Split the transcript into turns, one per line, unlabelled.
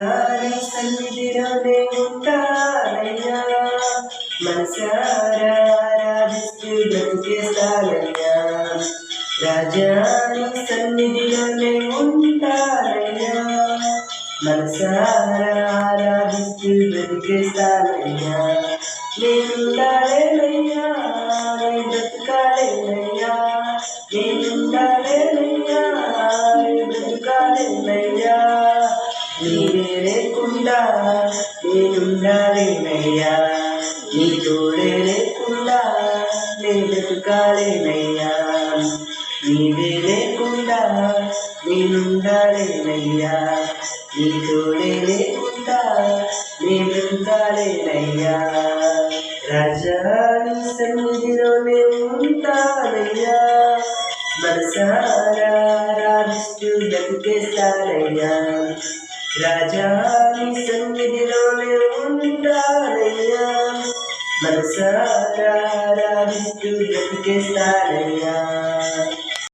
నీ సన్నిధిలోనే ఉంటానయ్యా, మనసారా ఆరాధిస్తూ బ్రతికేస్తానయ్యా. రాజా నీ సన్నిధిలోనే ఉంటానయ్యా, మనసారా ఆరాధిస్తూ బ్రతికేస్తానయ్యా. నేనుండాలేనయ్యా, నీ బ్రతకాలేనయ్యా, నేనుండాలేనయ్యా, నీ బ్రతకాలేనయ్యా. నీవే లేకుండా నేనుండాలేనయ్యా, నీ తోడే లేకుండా నే బ్రతకాలేనయ్యా. నీవే లేకుండా నేనుండాలేనయ్యా, నీ తోడే లేకుండా నే బ్రతకాలేనయ్యా. రాజా నీ సన్నిధిలోనే ఉంటానయ్యా, మనసారా ఆరాధిస్తూ బ్రతికేస్తానయ్యా. రాజా నీ సన్నిధిలోనే ఉంటానయ్యా, మనసారా ఆరాధిస్తూ బ్రతికేస్తానయ్యా.